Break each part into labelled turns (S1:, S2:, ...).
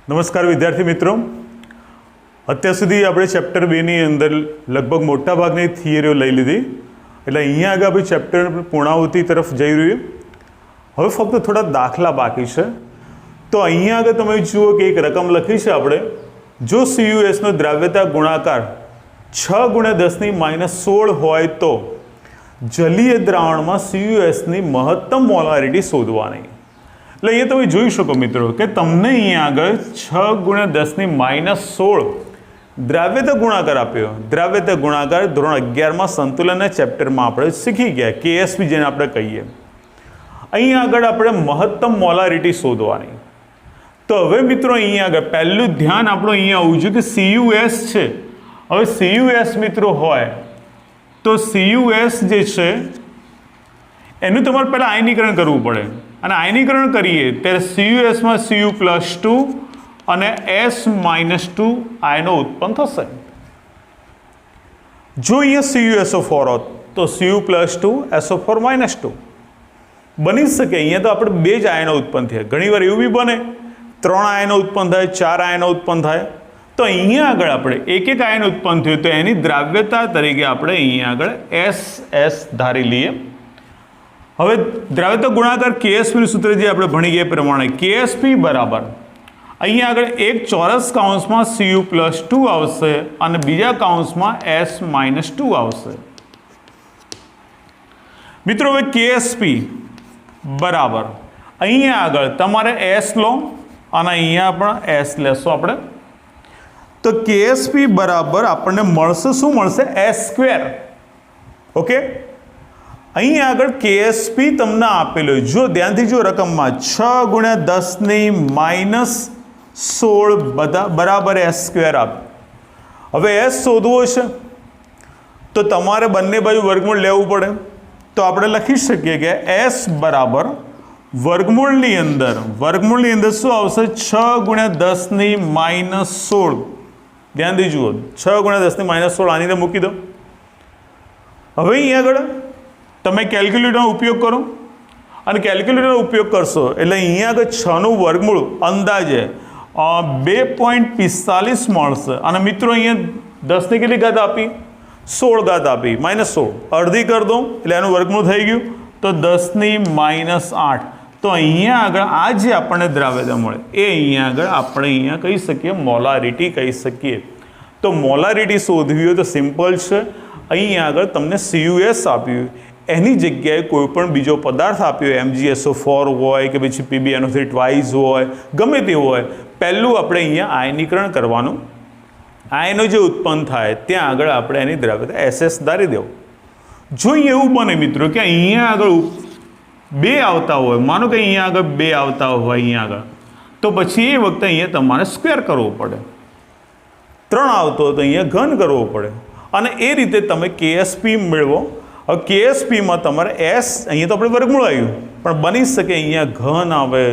S1: નમસ્કાર વિદ્યાર્થી મિત્રો, અત્યાર સુધી આપણે ચેપ્ટર 2ની અંદર લગભગ મોટા ભાગની થિયરીઓ લઈ લીધી. એટલે અહીંયા આગળ આપણે ચેપ્ટર પૂર્ણાહુતિ તરફ જઈ રહ્યું. હવે ફક્ત થોડા દાખલા બાકી છે. તો અહીંયા આગળ તમે જુઓ કે એક રકમ લખી છે આપણે, જો CuSનો દ્રાવ્યતા ગુણાકાર 6×10⁻16 હોય તો જલીય દ્રાવણમાં CuSની મહત્તમ મોલારિટી શોધવાની. એટલે અહીંયા તમે જોઈ શકો મિત્રો કે તમને અહીંયા આગળ 6×10⁻16 દ્રાવ્યતા ગુણાકાર આપ્યો. દ્રાવ્યતા ગુણાકાર ધોરણ 11માં સંતુલનના ચેપ્ટરમાં આપણે શીખી ગયા, KSP જેને આપણે કહીએ. અહીંયા આગળ આપણે મહત્તમ મોલારિટી શોધવાની. તો હવે મિત્રો અહીંયા આગળ પહેલું ધ્યાન આપણું અહીંયા આવવું જોઈએ કે CuS છે. હવે CuS મિત્રો હોય તો CuS જે છે એનું તમારે પહેલાં આયનીકરણ કરવું પડે. અને આયનીકરણ કરીએ ત્યારે CuSમાં Cu+2 અને S-2 આયનો ઉત્પન્ન થશે. જો અહીંયા CuSO4 હોત તો Cu+2 SO4-2 બની શકે. અહીંયા તો આપણે બે જ આયનો ઉત્પન્ન થયા. ઘણીવાર એવું બી બને 3 આયનો ઉત્પન્ન થાય, 4 આયનો ઉત્પન્ન થાય. તો અહીંયા આગળ આપણે એક આયન ઉત્પન્ન થયું તો એની દ્રાવ્યતા તરીકે આપણે અહીંયા આગળ SS ધારી લઈએ. હવે દ્રાવ્યતા ગુણાકાર KSPનું સૂત્ર જે આપણે ભણી ગયા પ્રમાણે KSP બરાબર અહીંયા આગળ એક ચોરસ કૌંસમાં Cu+2 આવશે અને બીજા કૌંસમાં S-2 આવશે. મિત્રો હવે KSP બરાબર અહીંયા આગળ તમારે S લો અને અહીંયા પણ S લેશો આપણે. તો KSP બરાબર આપણને મળશે, શું મળશે? S². ઓકે, અહીંયા આગળ KSP તમને આપેલો, જો ધ્યાનથી જો રકમમાં 6×10⁻16 બરાબર S² આપ. હવે S શોધવો છે તો તમારે બંને બાજુ વર્ગમૂળ લેવું પડે. તો આપણે લખી શકીએ કે S બરાબર વર્ગમૂળની અંદર શું આવશે? 6×10⁻16. ધ્યાનથી જુઓ, 6×10⁻16 આની અંદર મૂકી દો. હવે અહીંયા આગળ તમે કેલ્ક્યુલેટરનો ઉપયોગ કરો અને કેલ્ક્યુલેટરનો ઉપયોગ કરશો એટલે અહીંયા આગળ 6નું વર્ગમૂળ અંદાજે 2.45 મળશે. અને મિત્રો અહીંયા 10ની કેટલી ઘાત આપી? 16 ઘાત આપી, -16 અડધી કરી દો એટલે એનું વર્ગમૂળ થઈ ગયું તો 10⁻8. તો અહીંયા આગળ આ જે આપણને દ્રાવ્યતા મળે એ અહીંયા આગળ આપણે અહીંયા કહી શકીએ મોલારિટી કહી શકીએ. તો મોલારિટી શોધવી હોય તો સિમ્પલ છે. અહીંયા આગળ તમને CuS આપ્યું, એની જગ્યાએ કોઈ પણ બીજો પદાર્થ આપ્યો, MgSO4 હોય કે પછી PbNO3 ટ્વાઇસ હોય, ગમે તે હોય, પહેલું આપણે અહીંયા આયનીકરણ કરવાનું. આયનો જે ઉત્પન્ન થાય ત્યાં આગળ આપણે એની દ્રાવ્યતા SS ધારી દેવું. જો એવું બને મિત્રો કે અહીંયા આગળ બે આવતા હોય, માનો કે અહીંયા આગળ બે આવતા હોય અહીંયા આગળ, તો પછી એ વખતે અહીંયા તમારે સ્ક્વેર કરવો પડે. 3 આવતો હોય તો અહીંયા ઘન કરવો પડે. અને એ રીતે તમે KSP મેળવો. હવે KSPમાં તમારે S, અહીંયા તો આપણે વર્ગમૂળ આવ્યું, પણ બની શકે અહીંયા ઘન આવે,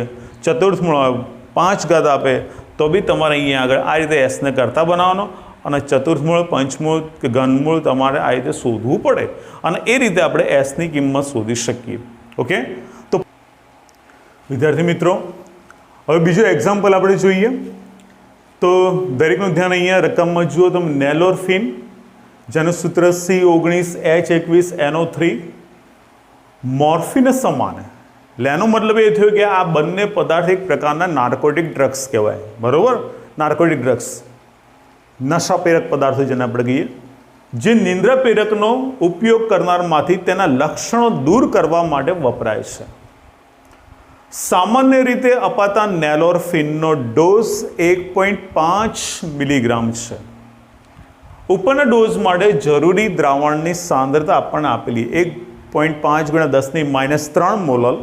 S1: ચતુર્થમૂળ આવે, 5 ઘાત આપે, તો બી તમારે અહીંયા આગળ આ રીતે Sને કરતા બનાવવાનો અને ચતુર્થમૂળ, પંચમૂળ કે ઘનમૂળ તમારે આ રીતે શોધવું પડે. અને એ રીતે આપણે Sની કિંમત શોધી શકીએ. ઓકે, તો વિદ્યાર્થી મિત્રો હવે બીજો એક્ઝામ્પલ આપણે જોઈએ. તો દરેકનું ધ્યાન અહીંયા રકમમાં જુઓ તમે. નેલોરફિન જેનું સૂત્ર C19H21NO3 મોર્ફિન સમાન. એટલે એનો મતલબ એ થયો કે આ બંને પદાર્થ એક પ્રકારના નાર્કોટિક ડ્રગ્સ કહેવાય. બરાબર, નાર્કોટિક ડ્રગ્સ, નશાપ્રેરક પદાર્થો જેને આપણે કહીએ, જે નિંદ્રા પ્રેરકનો ઉપયોગ કરનારમાંથી તેના લક્ષણો દૂર કરવા માટે વપરાય છે. સામાન્ય રીતે અપાતા નેલોરફિનનો ડોઝ 1.5 મિલીગ્રામ છે. ઉપરના ડોઝ માટે જરૂરી દ્રાવણની સાંદ્રતા આપણને આપેલી 1.5×10⁻³ મોલર.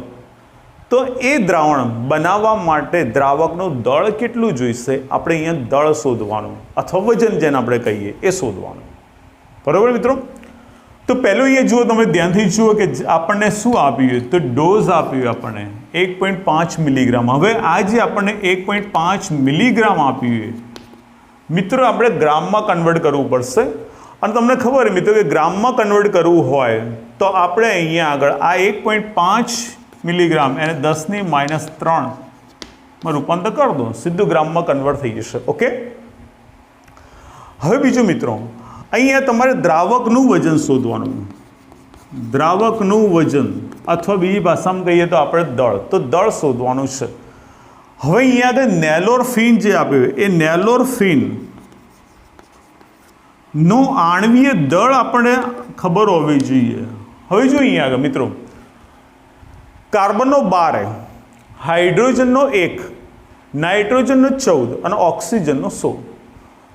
S1: તો એ દ્રાવણ બનાવવા માટે દ્રાવકનું દળ કેટલું જોઈશે? આપણે અહીંયા દળ શોધવાનું અથવા વજન જેને આપણે કહીએ એ શોધવાનું. બરાબર મિત્રો? તો પહેલું અહીંયા જુઓ, તમે ધ્યાનથી જુઓ કે આપણને શું આપ્યું? તો ડોઝ આપ્યું આપણને 1.5 મિલીગ્રામ. હવે આ જે આપણને 1.5 મિલીગ્રામ આપ્યું મિત્રો આપણે ગ્રામમાં કન્વર્ટ કરવું પડશે. અને તમને ખબર મિત્રો કે ગ્રામમાં કન્વર્ટ કરવું હોય તો આપણે અહીંયા આગળ આ 1.5 મિલીગ્રામ એને 10⁻³ માં રૂપાંતર કરી દો, સીધું ગ્રામમાં કન્વર્ટ થઈ જશે. ઓકે. હવે બીજું મિત્રો, અહીંયા તમારે દ્રાવકનું વજન શોધવાનું. દ્રાવકનું વજન અથવા બીજી ભાષામાં કહીએ તો આપણે દળ, તો દળ શોધવાનું છે. હવે અહીંયા આગળ નેલોરફીન જે આપ્યું એ નેલોરફીન નો આણ્વીય દળ આપણે ખબર હોવી જોઈએ. હવે જો અહીંયા આગળ મિત્રો, કાર્બનનો 12, હાઇડ્રોજનનો 1, નાઇટ્રોજનનો 14 અને ઓક્સિજનનો 16.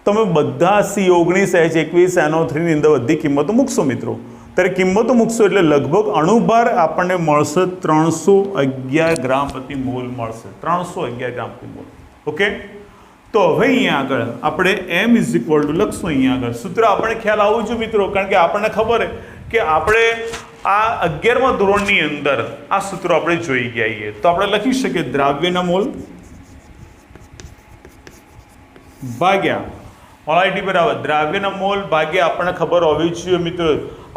S1: તમે બધા C19H21 NO3 ની અંદર બધી કિંમતો મૂકશો મિત્રો, ત્યારે કિંમતો મૂકશો એટલે લગભગ અણુભાર આપણને મળશે 311 ગ્રામ પ્રતિ મોલ મળશે. 311 ગ્રામ પ્રતિ મોલ. ઓકે. તો હવે અહીંયા આગળ આપણે M લખશું. અહીંયા આગળ સૂત્ર આપણને ખ્યાલ આવવું જોઈએ મિત્રો, કારણ કે આપણને ખબર છે કે આપણે આ 11મા ધોરણની અંદર આ સૂત્રો આપણે જોઈ ગયા છીએ. તો આપણે લખી શકીએ દ્રાવ્યના મોલ ભાગ્યા મોલાલિટી બરાબર દ્રાવ્યના મોલ ભાગ્યા આપણને ખબર હોવી જોઈએ મિત્રો,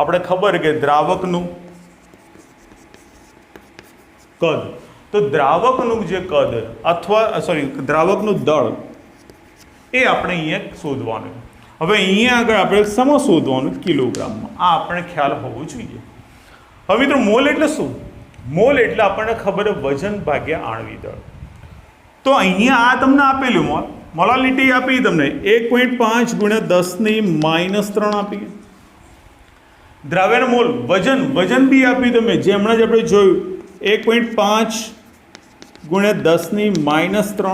S1: આપણે ખબર કે દ્રાવકનું કદ. તો દ્રાવકનું જે કદ અથવા દ્રાવકનું દળ એ આપણે અહીંયા શોધવાનું. હવે અહીંયા આગળ આપણે સમા શોધવાનું કિલોગ્રામમાં. આ આપણને ખ્યાલ હોવો જોઈએ. હવે મિત્રો મોલ એટલે શું? મોલ એટલે આપણને ખબર વજન ભાગ્યા આણ્વીય દળ. તો અહીંયા આ તમને આપેલું મોલાલિટી આપી તમને 1.5 × 10⁻³ આપી. દ્રાવ્યના મોલ વજન બી આપી તમે, જે હમણાં જ આપણે જોયું 1.5 × 10⁻³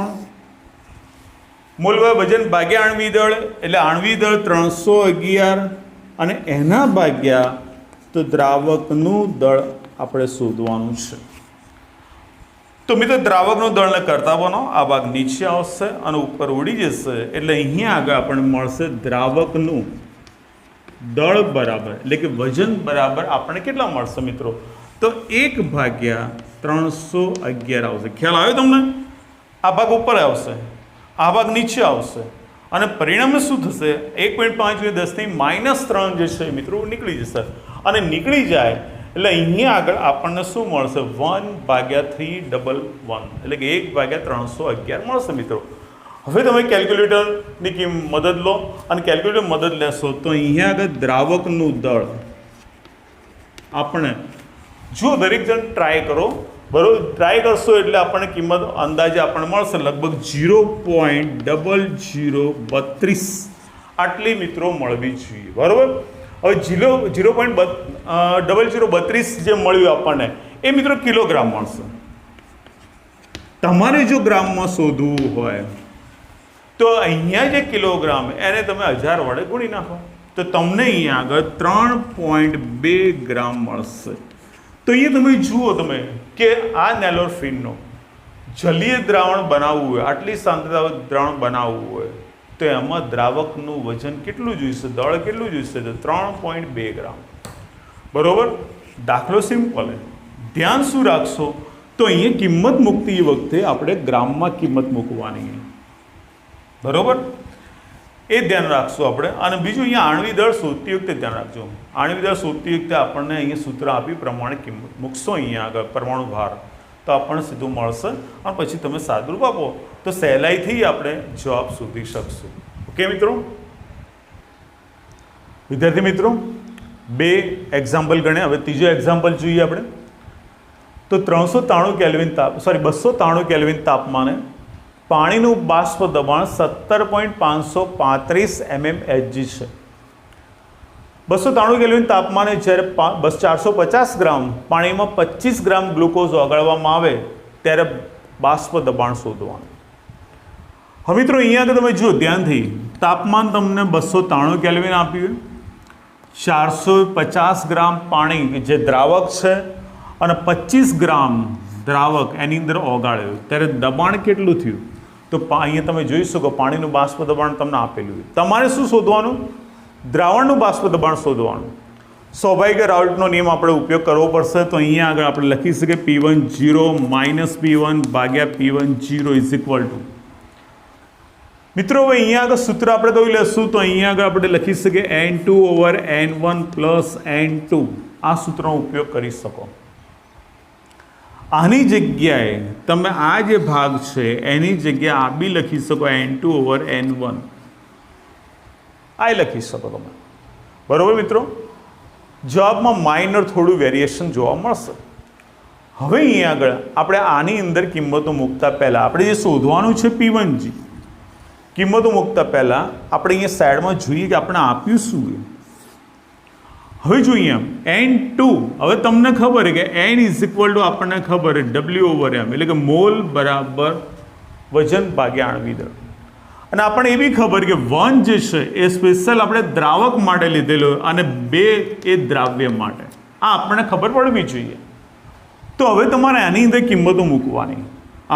S1: મોલ વજન ભાગ્યા આણ્વીય દળ, એટલે આણ્વીય દળ 311 અને એના ભાગ્યા તો દ્રાવકનું દળ આપણે શોધવાનું છે. તો મિત્રો દ્રાવકનું દળને કરતા બનો આ ભાગ નીચે આવશે અને ઉપર ઉડી જશે, એટલે અહીંયા આગળ આપણને મળશે દ્રાવકનું દળ બરાબર એટલે કે વજન બરાબર આપણને કેટલા મળશે મિત્રો? તો 1/311 આવશે. ખ્યાલ આવ્યો તમને? આ ભાગ ઉપર આવશે, આ ભાગ નીચે આવશે અને પરિણામે શું થશે? 1.5 × 10⁻³ જે છે મિત્રો નીકળી જશે અને નીકળી જાય એટલે અહીંયા આગળ આપણને શું મળશે? 1/311 એટલે કે 1/311 મળશે મિત્રો. હવે તમે કેલ્ક્યુલેટરની મદદ લો અને કેલ્ક્યુલેટર મદદ લેશો તો અહીંયા આગળ દ્રાવકનું દળ આપણે જો દરેક જણ ટ્રાય કરો, બરાબર? ટ્રાય કરશો એટલે આપણને કિંમત અંદાજે આપણને મળશે લગભગ 0.0032 આટલી મિત્રો મળવી જોઈએ, બરાબર? હવે 0.0032 જે મળ્યું આપણને એ મિત્રો કિલોગ્રામ મળશે. તમારે જો ગ્રામમાં શોધવું હોય તો અહીંયા જે કિલોગ્રામ એને તમે 1000 વડે ગુણી નાખો તો તમને અહીંયા આગળ 3.2 ગ્રામ મળશે. તો અહીંયા તમે જુઓ તમે કે આ નેલોરફીનનો જલીય દ્રાવણ બનાવવું હોય, આટલી સાંદ્રતા દ્રાવણ બનાવવું હોય તો એમાં દ્રાવકનું વજન કેટલું જોઈશે? દળ કેટલું જોઈશે? તો 3.2 ગ્રામ, બરોબર? દાખલો સિમ્પલ. ધ્યાન શું રાખશો? તો અહીંયા કિંમત મૂકતી વખતે આપણે ગ્રામમાં કિંમત મૂકવાની, બરોબર? એ ધ્યાન રાખશું આપણે. અને બીજું અહીંયા આણ્વીય દળ શોધતી વખતે ધ્યાન રાખજો. આણ્વીય દળ શોધતી વખતે આપણને અહીંયા સૂત્ર આપી પ્રમાણે કિંમત મૂકશો અહીંયા આગળ પરમાણુ ભાર તો આપણને સીધું મળશે અને પછી તમે સાદુરૂપ આપો તો સહેલાઈથી આપણે જવાબ શોધી શકશું. ઓકે મિત્રો? વિદ્યાર્થી મિત્રો 2 એક્ઝામ્પલ ગણ્યા. હવે ત્રીજો એક્ઝામ્પલ જોઈએ આપણે. તો 293 કેલ્વિન તાપમાને પાણીનું બાષ્પ દબાણ 17.535 mmHg છે. 293 કેલ્વિન તાપમાને જ્યારે 450 ગ્રામ પાણીમાં 25 ગ્રામ ગ્લુકોઝ ઓગાળવામાં આવે ત્યારે બાષ્પ દબાણ શોધવાનું. હવે મિત્રો અહીંયા આગળ તમે જુઓ ધ્યાનથી, તાપમાન તમને 293 કેલ્વિન આપ્યું, 450 ગ્રામ પાણી જે દ્રાવક છે અને 25 ગ્રામ દ્રાવક એની અંદર ઓગાળ્યું ત્યારે દબાણ કેટલું થયું? તો અહીંયા તમે જોઈ શકો પાણીનું બાષ્પ દબાણ તમને આપેલું. તમારે શું શોધવાનું? દ્રાવણનું બાષ્પ દબાણ શોધવાનું. સ્વાભાવિક રાઉલ્ટનો નિયમ આપણે ઉપયોગ કરવો પડશે. તો અહીંયા આગળ આપણે લખી શકીએ P10 - P1 ભાગ્યા P10 = મિત્રો હવે અહીંયા આગળ સૂત્ર આપણે કયું લેશું? તો અહીંયા આગળ આપણે લખી શકીએ N2/N1 + N2. આ સૂત્રનો ઉપયોગ કરી શકો. આની જગ્યાએ તમે આ જે ભાગ છે એની જગ્યાએ આ બી લખી શકો n2/n1 આ લખી શકો તમે, બરોબર મિત્રો. જવાબમાં માઇનર થોડું વેરિએશન જોવા મળશે. હવે અહીંયા આગળ આપણે આની અંદર કિંમતો મૂકતા પહેલાં આપણે જે શોધવાનું છે P1G, કિંમતો મૂકતા પહેલાં આપણે અહીંયા સાઈડમાં જોઈએ કે આપણે આપ્યું શું. હવે જોઈએ n2. હવે તમને ખબર છે કે n = આપણને ખબર છે W/m, એટલે કે મોલ બરાબર વજન ભાગ્યા આણ્વિક દળ. અને આપણને એ બી ખબર કે 1 જે છે એ સ્પેશિયલ આપણે દ્રાવક માટે લીધેલો અને 2 એ દ્રાવ્ય માટે. આ આપણને ખબર પડવી જોઈએ. તો હવે તમારે આની અંદર કિંમતો મૂકવાની.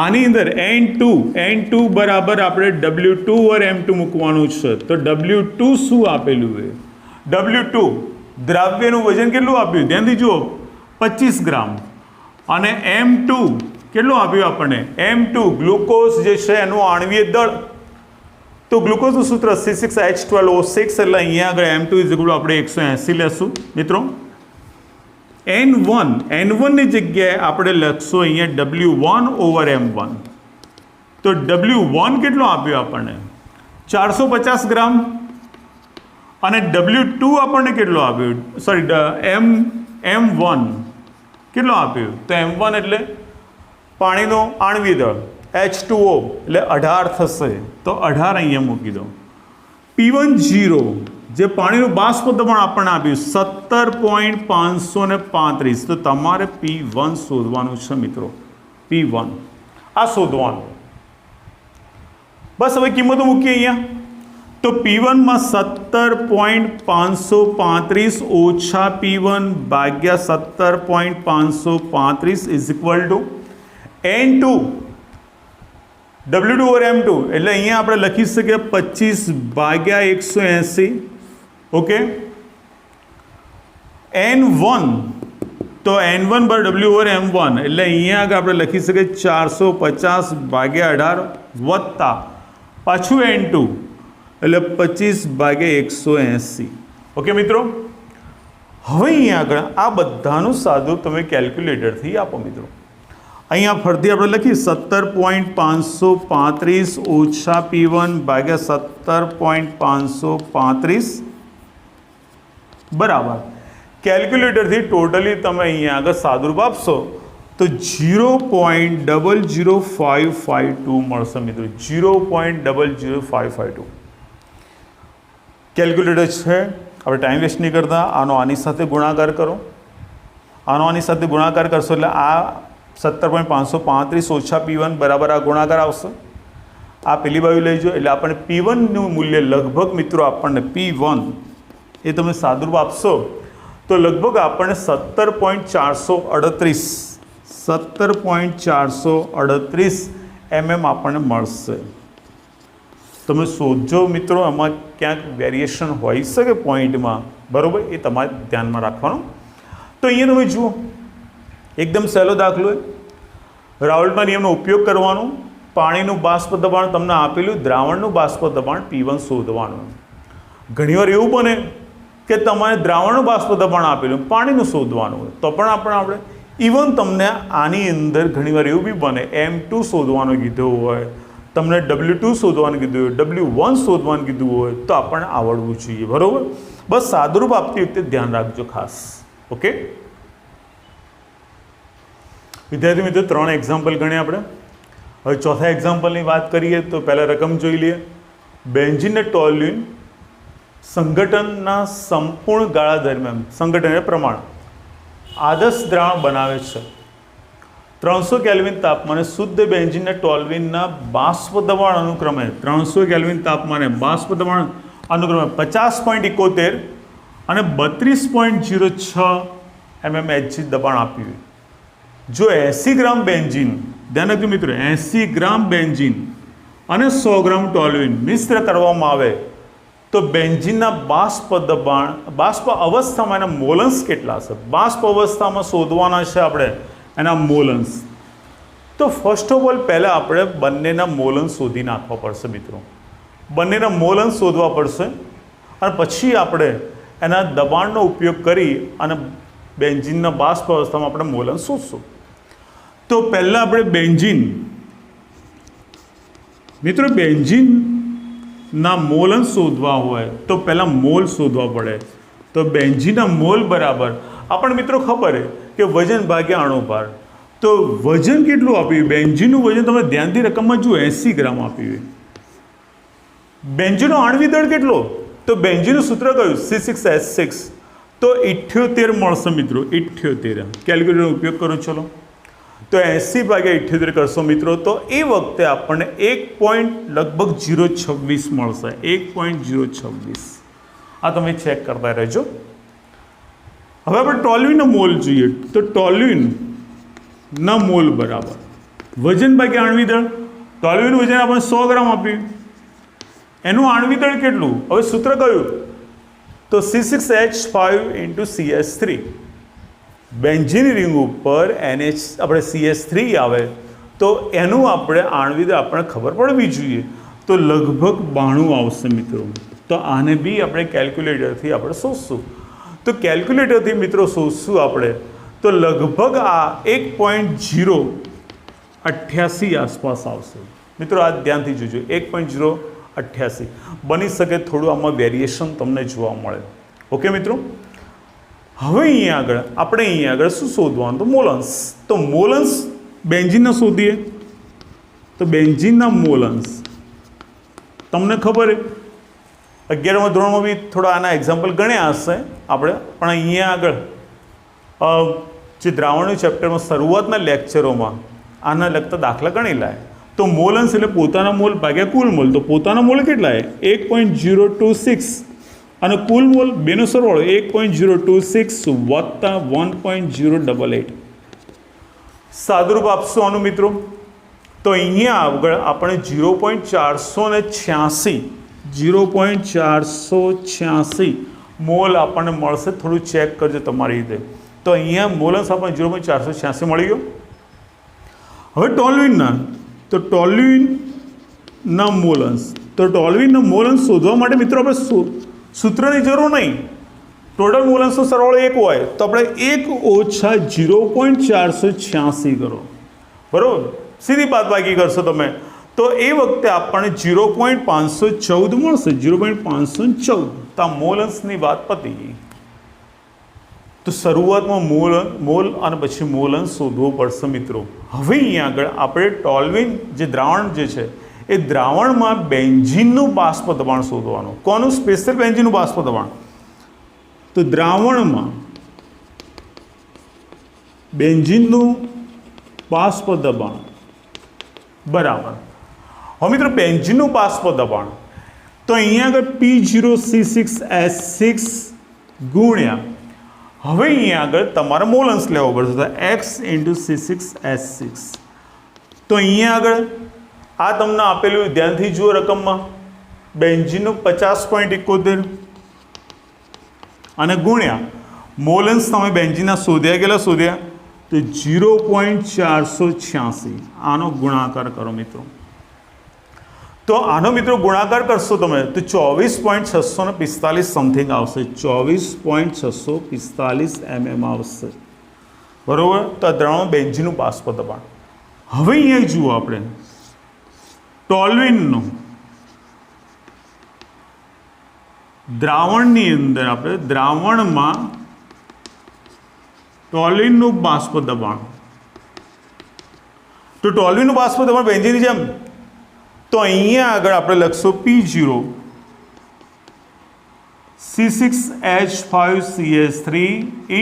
S1: આની અંદર n2 બરાબર આપણે W2/m2 મૂકવાનું છે. તો W2 શું આપેલું છે? W2 દ્રાવ્યનું વજન કેટલું આપ્યું? ધ્યાનથી જુઓ, 25 ગ્રામ. અને m2 કેટલું આપ્યું આપણને? m2 ગ્લુકોઝ જે છે એનું આણ્વીય દળ. તો ગ્લુકોઝનું સૂત્ર C6H12O6, એટલે અહીંયા આગળ m2 આપણે 180 લેશું મિત્રો. n1 ની જગ્યાએ આપણે લખશું અહીંયા W1/m1. તો W1 કેટલો આપ્યો આપણને? 450 ગ્રામ. અને W2 આપણને કેટલો આપ્યો? સોરી, m1 કેટલો આપ્યો? તો m1 એટલે પાણીનો આણ્વીય દળ, H2O એટલે 18 થશે. તો 18 અહીંયા મૂકી દો. P10 જે પાણીનું બાષ્પ દબાણ આપણને આપ્યું 17.535. તો તમારે P1 શોધવાનું છે મિત્રો. P1 આ શોધવાનું. બસ હવે કિંમતો મૂકીએ અહીંયા. તો P1 માં 17.535 ઓછા P1 ભાગ્યા 17.535 = n2 W2/m2. એટલે અહીંયા આપણે લખી શકીએ 25/180. ઓકે. n1 તો n1 W/m1 એટલે અહીંયા આગળ આપણે લખી શકીએ 450/18 વત્તા પાછું n2 એટલે 25/180. ઓકે મિત્રો. હવે અહીંયા આગળ આ બધાનું સાદું તમે કેલ્ક્યુલેટરથી આપો મિત્રો. અહીંયા ફરીથી આપણે લખીએ 17.535 ઓછા P1 ભાગ્યા 17.535 બરાબર. કેલ્ક્યુલેટરથી ટોટલી તમે અહીંયા આગળ સાદુરૂપ આપશો તો 0.00552 મળશે મિત્રો. 0.00552 કેલ્ક્યુલેટર છે. આપણે ટાઈમ વેસ્ટ નહીં કરતા, આનો આની સાથે ગુણાકાર કરો. આનો આની સાથે ગુણાકાર કરશો એટલે આ 17.535 ઓછા P1 બરાબર આ ગુણાકાર આવશે. આ પેલી બાજુ લઈ જાઓ એટલે આપણને P1નું મૂલ્ય લગભગ મિત્રો આપણને P1 એ તમે સાદુરૂપ આપશો તો લગભગ આપણને 17.438 mm આપણને મળશે. તમે શોધજો મિત્રો, એમાં ક્યાંક વેરિએશન હોઈ શકે પોઈન્ટમાં, બરાબર? એ તમારે ધ્યાનમાં રાખવાનું. તો અહીંયા તમે જુઓ, એકદમ સહેલો દાખલો. રાવલ્ટના નિયમનો ઉપયોગ કરવાનો. પાણીનું બાષ્પ દબાણ તમને આપેલું, દ્રાવણનું બાષ્પ દબાણ P1 શોધવાનું. ઘણીવાર એવું બને કે તમારે દ્રાવણનું બાષ્પ દબાણ આપેલું, પાણીનું શોધવાનું હોય તો પણ આપણે ઇવન તમને આની અંદર ઘણીવાર એવું બી બને m2 શોધવાનું કીધું હોય, તમને W2 શોધવાનું કીધું હોય, W1 શોધવાનું કીધું હોય તો આપણને આવડવું જોઈએ, બરાબર? બસ સાદુરૂપ આપતી વખતે ધ્યાન રાખજો ખાસ. ઓકે વિદ્યાર્થી મિત્રો, 3 એક્ઝામ્પલ ગણ્યા આપણે. હવે ચોથા એક્ઝામ્પલની વાત કરીએ તો પહેલાં રકમ જોઈ લઈએ. બેન્ઝીન અને ટોલ્યુઇન સંગઠનના સંપૂર્ણ ગાળા દરમિયાન સંગઠનને પ્રમાણ આદર્શ દ્રાવણ બનાવે છે. 300 કેલ્વિન તાપમાને શુદ્ધ બેન્ઝીન અને ટોલ્યુઇનના બાષ્પ દબાણ અનુક્રમે 300 કેલ્વિન તાપમાને બાષ્પ દબાણ અનુક્રમે 50.71 અને 32.06 mmHg દબાણ આપ્યું. જો 80 ગ્રામ બેન્ઝીન, ધ્યાન રાખજો મિત્રો, 80 ગ્રામ બેન્ઝીન અને 100 ગ્રામ ટોલ્યુઇન મિશ્ર કરવામાં આવે તો બેન્ઝીનના બાષ્પ અવસ્થામાં એના મોલન્સ કેટલા છે? બાષ્પ અવસ્થામાં શોધવાના છે આપણે એના મોલન્સ. તો ફર્સ્ટ ઓફ ઓલ પહેલાં આપણે બંનેના મોલન્સ શોધી નાખવા પડશે મિત્રો. બંનેના મોલન્સ શોધવા પડશે અને પછી આપણે એના દબાણનો ઉપયોગ કરી અને બેન્ઝીનના બાષ્પ અવસ્થામાં આપણે મોલન્સ શોધશું. તો પહેલાં આપણે બેન્ઝીન, મિત્રો બેન્ઝીનના મોલ અંશ શોધવા હોય તો પહેલાં મોલ શોધવા પડે. તો બેન્ઝીનના મોલ બરાબર આપણને મિત્રો ખબર છે કે વજન ભાગ્યા અણુભાર. તો વજન કેટલું આપ્યું? બેન્ઝીનનું વજન તમે ધ્યાનથી રકમમાં જુઓ 80 ગ્રામ આપ્યું. બેન્ઝીનનો આણ્વિક દળ કેટલો? તો બેન્ઝીનનું સૂત્ર કયું? C6H6. તો 78 મળશે મિત્રો, 78. કેલ્ક્યુલેટરનો ઉપયોગ કરો ચલો. તો 80/78 કરશો મિત્રો, તો એ વખતે આપણને 1.026 મળશે. 1.026. આ તમે ચેક કરતા રહેજો. હવે આપણે ટોલ્યુઇનનો મોલ જોઈએ. તો ટોલ્યુઇનના મોલ બરાબર વજન ભાગ્યા આણ્વિક દળ. ટોલ્યુઇનનું વજન આપણે 100 ગ્રામ આપ્યું, એનું આણ્વિક દળ કેટલું? હવે સૂત્ર કયું? તો C6H5 × CH3. બેન્ઝીન રિંગ ઉપર આપણે CH3 આવે તો એનું આપણે આણ્વિક દળ આપણને ખબર પડવી જોઈએ. તો લગભગ 92 આવશે મિત્રો. તો આને બી આપણે કેલ્ક્યુલેટરથી આપણે શોધશું. તો કેલ્ક્યુલેટરથી મિત્રો શોધશું આપણે તો લગભગ આ 1.088 આસપાસ આવશે. મિત્રો આ ધ્યાનથી જોજો, 1.088. બની શકે થોડું આમાં વેરિએશન તમને જોવા મળે. ઓકે મિત્રો, હવે અહીંયા આગળ શું શોધવાનું? તો મોલન્સ. તો મોલન્સ બેન્ઝીનના શોધીએ. તો બેન્ઝીનના મોલન્સ તમને ખબર છે 11મા ધોરણમાં બી થોડા આના એક્ઝામ્પલ ગણ્યા હશે આપણે, પણ અહીંયા આગળ જે દ્રાવણનું ચેપ્ટરમાં શરૂઆતના લેક્ચરોમાં આના લગતા દાખલા ગણેલા. તો મોલન્સ એટલે પોતાના મોલ ભાગ્યા કુલ મોલ. તો પોતાના મોલ કેટલા છે? 1.026 અને કુલ મોલ બેનો સરવાળો 1.026 વત્તા 1.088. સાદુરૂપ આપશો આનું મિત્રો. તો અહીંયા આગળ આપણે 0.486 મોલ આપણને મળશે. થોડું ચેક કરજો તમારી રીતે. તો અહીંયા મોલન્સ આપણને 0.486 મળી ગયો. હવે ટોલ્યુઇનના, તો ટોલ્યુઇનના મોલન્સ. તો ટોલ્યુઇનના મોલન્સ શોધવા માટે મિત્રો આપણે સૂત્રની જરૂર નહીં. ટોટલ મોલન્સનો સરવાળો 1 હોય તો આપણે 1 ઓછા 0.486 કરો, બરાબર? સીધી બાદબાકી કરશો તમે તો એ વખતે આપણને 0.514 મળશે. 0.514. તો આ મોલન્સની વાત પતી ગઈ. તો શરૂઆતમાં મોલ અને પછી મોલન્સ શોધવો પડશે મિત્રો. હવે અહીંયા આગળ આપણે ટોલ્યુઇન જે દ્રાવણ જે છે એ દ્રાવણમાં બેન્ઝીનનું બાષ્પ દબાણ શોધવાનું. કોનું? સ્પેશિયલ બેન્ઝીનનું બાષ્પ દબાણ. તો દ્રાવણમાં બેન્ઝીનનું બાષ્પ દબાણ બરાબર. હવે મિત્રો બેન્ઝીનનું બાષ્પ દબાણ તો અહીંયા આગળ P0C6H6 ગુણ્યા, હવે અહીંયા આગળ તમારે મોલન્સ લેવો પડશે. તો X × C6H6. તો અહીંયા આગળ આ તમને આપેલું ધ્યાનથી જુઓ રકમમાં બેન્ઝીનનું 50.71 અને ગુણ્યા મોલન્સ તમે બેન્ઝીનના શોધ્યા કેટલા શોધ્યા? તો 0.486. આનો ગુણાકાર કરો મિત્રો. તો આનો મિત્રો ગુણાકાર કરશો તમે તો 24.645 સમથિંગ આવશે. 24.645 mm આવશે, બરાબર? તો આ દ્રાવણ બેન્ઝીનનું બાષ્પ દબાણ. હવે અહીંયા જુઓ આપણે ટોલ્યુઇનનું દ્રાવણની અંદર આપણે દ્રાવણમાં ટોલ્યુઇનનું બાષ્પ દબાણ. તો ટોલ્યુઇનનું બાષ્પ દબાણ બેન્ઝીનની જેમ. તો અહીંયા આગળ આપણે લખશું P0 C6H5CH3 ×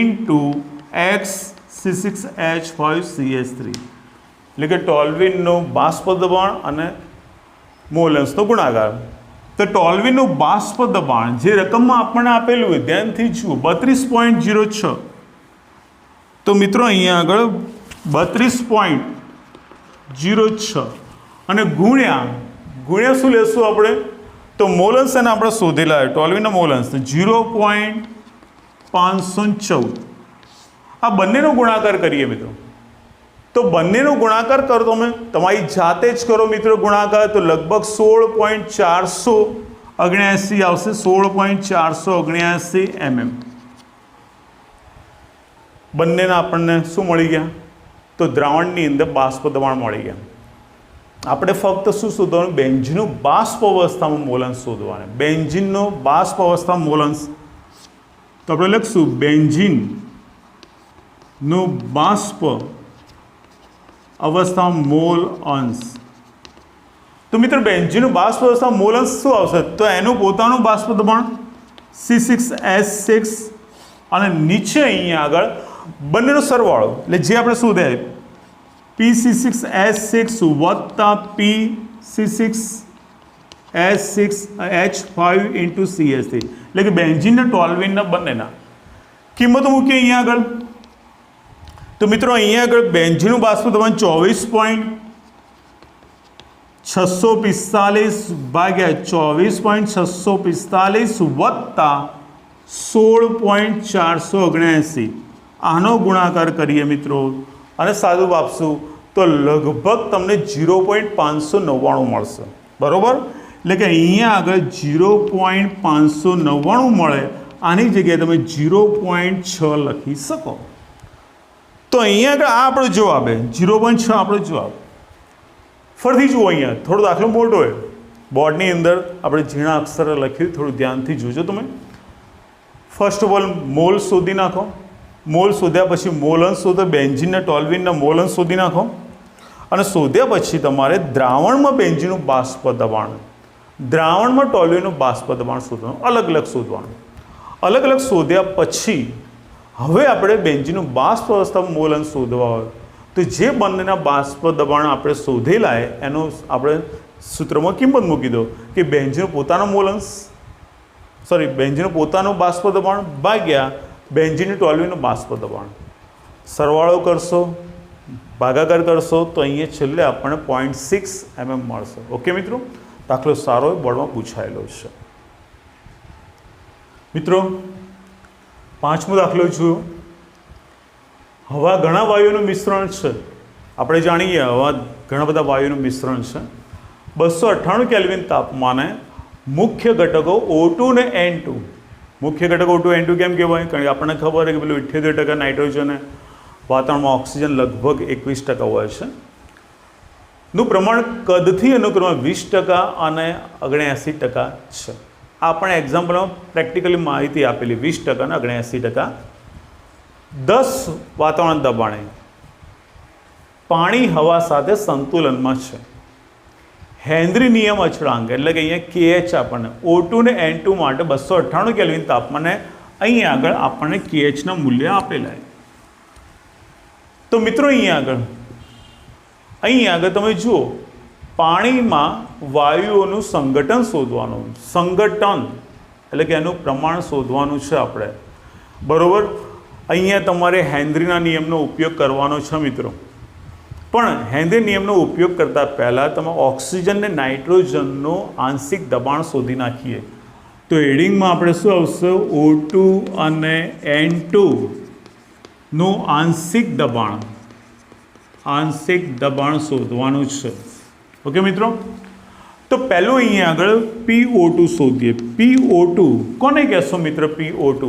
S1: X C6H5CH3, એટલે કે ટોલ્યુઇનનું બાષ્પ દબાણ અને મોલન્સનો ગુણાકાર. તો ટોલ્યુઇનનું બાષ્પ દબાણ જે રકમમાં આપણને આપેલું હોય ધ્યાનથી જુઓ 32.06. તો મિત્રો અહીંયા આગળ 32.06 અને ગુણ્યા શું લેશું આપણે? તો મોલન્સ એને આપણે શોધેલા હોય ટોલ્યુઇનના મોલન્સ 0.514. આ બંનેનો ગુણાકાર કરીએ મિત્રો. તો બંનેનો ગુણાકાર કરો તમે તમારી જાતે જ કરો મિત્રો ગુણાકાર. તો લગભગ 16.479 આવશે. 16.479 mm બંનેના આપણને શું મળી ગયા? તો દ્રાવણની અંદર બાષ્પ દબાણ મળી ગયા. આપણે ફક્ત શું શોધવાનું? બેન્ઝીનનું બાષ્પ અવસ્થામાં મોલન્સ શોધવાનું. બેન્ઝીનનો બાષ્પ અવસ્થામાં મોલન્સ તો આપણે લખશું બેન્ઝીનનું બાષ્પ અવસ્થામાં મોલ અંશ. તો મિત્રો બેન્ઝીનનું બાષ્પ અવસ્થામાં મોલ અંશ શું આવશે? તો એનું પોતાનું બાષ્પ દબાણ C6H6 અને નીચે અહીંયા આગળ બંનેનો સરવાળો એટલે જે આપણે શોધ્યા PC6H6 વત્તા PC6H6H5 ઇન્ટુ CH3 એટલે કે બેન્ઝીનના ટોલ્યુઇનના બંનેના કિંમતો મૂકીએ અહીંયા આગળ. તો મિત્રો અહીંયા આગળ બેન્ઝીનનું બાષ્પ દબાણ 24.645 ભાગ્યા 24.645 વત્તા 16.479 આનો ગુણાકાર કરીએ મિત્રો અને સાદું આપશું તો લગભગ તમને 0.599 મળશે. બરાબર? એટલે કે અહીંયા આગળ 0.599 મળે. આની જગ્યાએ તમે 0.6 લખી શકો. તો અહીંયા આગળ આ આપણો જવાબ છે 0.6 આપણો જવાબ. ફરીથી જુઓ, અહીંયા થોડો દાખલો મોટો હોય, બોર્ડની અંદર આપણે ઝીણા અક્ષરે લખ્યું, થોડું ધ્યાનથી જોજો તમે. ફર્સ્ટ ઓફ ઓલ મોલ શોધી નાખો. મોલ શોધ્યા પછી મોલ અંશ શોધો, બેન્ઝીનના ટોલ્યુઇનના મોલ અંશ શોધી નાખો અને શોધ્યા પછી તમારે દ્રાવણમાં બેન્ઝીનનું બાષ્પ દબાણ, દ્રાવણમાં ટોલ્યુઇનનું બાષ્પ દબાણ શોધવાનું, અલગ અલગ શોધવાનું. અલગ અલગ શોધ્યા પછી હવે આપણે બેન્ઝીનનું બાષ્પ અવસ્થામાં મોલ અંશ શોધવા હોય તો જે બંનેના બાષ્પ દબાણ આપણે શોધેલા છે એનું આપણે સૂત્રમાં કિંમત મૂકી દો કે બેન્ઝીનનો પોતાનો મોલ અંશ બેન્ઝીનનું પોતાનું બાષ્પ દબાણ ભાગ્યા બેન્ઝીનનું ટોલ્યુઇનનું બાષ્પ દબાણ. સરવાળો કરશો, ભાગાકાર કરશો તો અહીંયા છેલ્લે આપણને 0.6 mm મળશે. ઓકે મિત્રો, દાખલો સારો બોર્ડમાં પૂછાયેલો છે. મિત્રો પાંચમો દાખલો જુઓ. હવા ઘણા વાયુઓનું મિશ્રણ છે. આપણે જાણીએ હવા ઘણા બધા વાયુઓનું મિશ્રણ છે. 298 કેલ્વિન તાપમાને મુખ્ય ઘટકો O2 ને N2. મુખ્ય ઘટકો O2 N2 કેમ કહેવાય? કારણ કે આપણને ખબર છે કે પેલું 78% નાઇટ્રોજન, વાતાવરણમાં ઓક્સિજન લગભગ 21% હોય છે. નું પ્રમાણ કદથી અનુક્રમે 20% અને 79% છે. આપણે એક્ઝામ્પલમાં પ્રેક્ટિકલી માહિતી આપેલી 20% અને 79%. 10 વાતાવરણ દબાણે પાણી હવા સાથે સંતુલનમાં છે. હેનરી નિયમ અચળાંક એટલે કે અહીંયા KH આપણને O2 ને N2 માટે 298 કેલ્વિન તાપમાને અહીંયા આગળ આપણને KHના મૂલ્ય આપેલા છે. તો મિત્રો અહીંયા આગળ તમે જુઓ, પાણીમાં વાયુઓનું સંગઠન શોધવાનું. સંગઠન એટલે કે એનું પ્રમાણ શોધવાનું છે આપણે. બરાબર? અહીંયા તમારે હેનરીના નિયમનો ઉપયોગ કરવાનો છે મિત્રો. પણ હેનરી નિયમનો ઉપયોગ કરતાં પહેલાં તમે ઓક્સિજન ને નાઇટ્રોજનનું આંશિક દબાણ શોધી નાખીએ. તો હેડિંગમાં આપણે શું આવશે? O2 અને N2 નું આંશિક દબાણ શોધવાનું છે. ઓકે મિત્રો, તો પહેલું અહીંયા આગળ PO2 શોધીએ. PO2 કોને કહેશો મિત્ર? PO2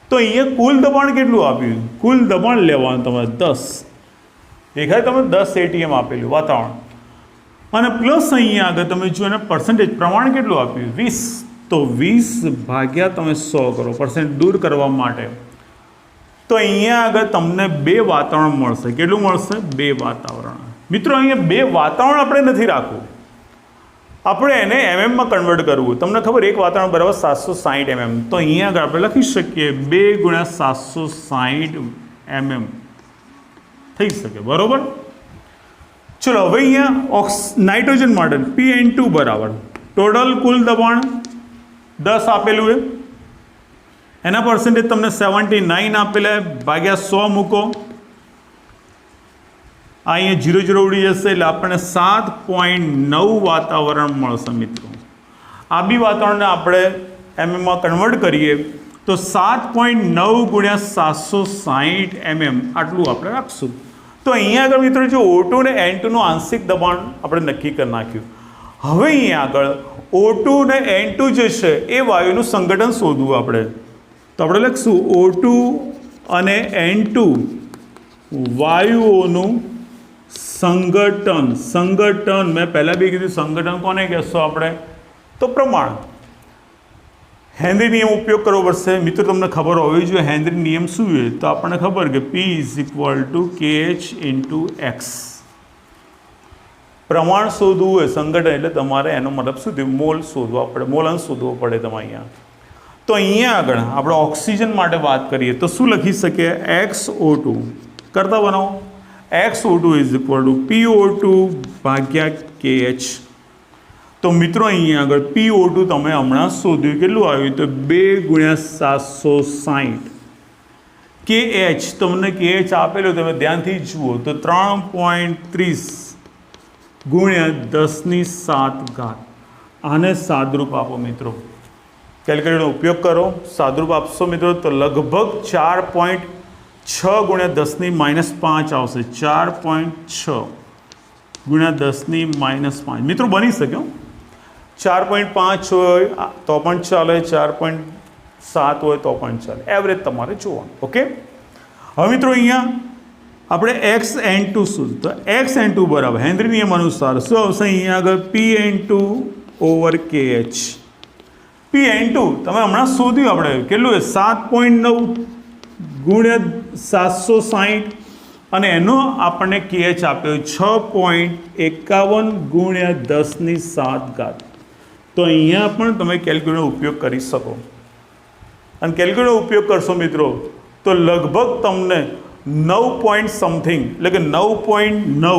S1: તો અહીંયા કુલ દબાણ કેટલું આપ્યું? કુલ દબાણ લેવાનું તમારે 10. દેખાય તમે 10 ATM આપેલું વાતાવરણ અને પ્લસ અહીંયા આગળ તમે જુઓ એના પર્સન્ટેજ પ્રમાણ કેટલું આપ્યું? 20. તો 20 ભાગ્યા તમે 100 કરો પર્સન્ટ દૂર કરવા માટે. તો અહીંયા આગળ તમને 2 વાતાવરણ મળશે. કેટલું મળશે? 2 વાતાવરણ. મિત્રો અહીંયા 2 વાતાવરણ આપણે નથી રાખવું, આપણે એને mm માં કન્વર્ટ કરવું. તમને ખબર એક વાતાવરણ બરાબર 760 mm. તો અહીંયા આગળ આપણે લખી શકીએ 2 × 760 mm થઈ શકે. બરાબર? ચલો હવે અહીંયા નાઇટ્રોજન માટે PN2 બરાબર ટોટલ કુલ દબાણ 10 આપેલું છે, એના પર્સન્ટેજ તમને 79 આપેલા ભાગ્યા 100 મૂકો. આ અહીંયા 0 0 ઉડી જશે એટલે આપણને 7.9 વાતાવરણ મળશે મિત્રો. આ બી વાતાવરણને આપણે mm માં કન્વર્ટ કરીએ તો 7.9 × 760 mm આટલું આપણે રાખશું. તો અહીંયા આગળ મિત્રો જો O2 ને N2 નું આંશિક દબાણ આપણે નક્કી કરી નાખ્યું. હવે અહીંયા આગળ O2 ને N2 જે છે એ વાયુનું સંગઠન શોધવું આપણે. તો આપણે લખશું O2 અને N2 વાયુઓનું સંગઠન મેં પહેલાં બી કીધું સંગઠન કોને કહેશો આપણે તો પ્રમાણ હેનરી નિયમ ઉપયોગ કરવો પડશે મિત્રો તમને ખબર હોવી જોઈએ હેનરી નિયમ શું છે તો આપણને ખબર કે P = KH × X પ્રમાણ શોધવું હોય સંગઠન એટલે તમારે એનો મતલબ શું થયું મોલ શોધવા પડે મોલ અંશ શોધવો પડે તમારે અહીંયા તો અહીંયા આગળ આપણે ઓક્સિજન માટે વાત કરીએ તો શું લખી શકીએ XO2 કરતા બનાવો XO2 = PO2 / KH તો મિત્રો અહીંયા આગળ PO2 તમે હમણાં શોધ્યું કેટલું આવ્યું તો 2 × 760 KH તમને KH આપેલું તમે ધ્યાનથી જુઓ તો 3.30 × 10⁻⁷ આને સાદરૂપ આપો મિત્રો કેલ્ક્યુલેટરનો ઉપયોગ કરો સાદરૂપ આપશો મિત્રો તો લગભગ 4.6 × 10⁻⁵ આવશે 4.6 × 10⁻⁵ મિત્રો બની શકે 4.5 હોય તો પણ ચાલે 4.7 હોય તો પણ ચાલે એવરેજ તમારે જોવાનું ઓકે હવે મિત્રો અહીંયા આપણે XN2 શું તો XN2 બરાબર હેનરી નિયમ અનુસાર શું આવશે અહીંયા આગળ P/KH P/2 તમે હમણાં શોધ્યું આપણે કેટલું 7.9 × 760 અને એનો આપણને KH આપ્યો 6.51 × 10⁻⁷ તો અહીંયા પણ તમે કેલ્ક્યુલેટરનો ઉપયોગ કરી શકો અને કેલ્ક્યુલેટરનો ઉપયોગ કરશો મિત્રો તો લગભગ તમને 9 પોઈન્ટ સમથિંગ એટલે કે 9.9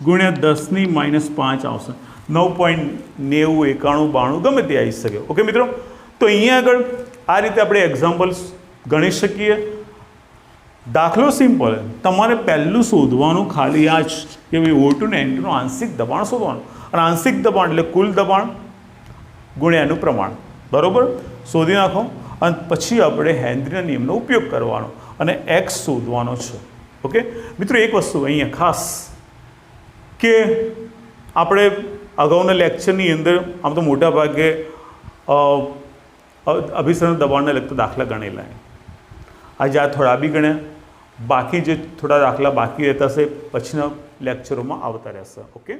S1: × 10⁻⁵ આવશે 9.90 91 92 ગમે તે આવી શકે ઓકે મિત્રો તો અહીંયા આગળ આ રીતે આપણે એક્ઝામ્પલ્સ ગણી શકીએ દાખલો સિમ્પલ તમારે પહેલું શોધવાનું ખાલી આ જ કે ભાઈ O2 ને N2 નું આંશિક દબાણ શોધવાનું અને આંશિક દબાણ એટલે કુલ દબાણ ગુણ્યા એનું પ્રમાણ બરોબર શોધી નાખો અને પછી આપણે હેનરીના નિયમનો ઉપયોગ કરવાનો અને X શોધવાનો છે ઓકે મિત્રો એક વસ્તુ અહીંયા ખાસ કે આપણે અગાઉના લેક્ચરની અંદર આમ તો મોટા ભાગે અભિસરણ દબાણને લગતા દાખલા ગણેલા આજે આ થોડા બી ગણ્યા બાકી જે થોડા દાખલા બાકી રહેતા હશે પછીના લેક્ચરોમાં આવતા રહેશે ઓકે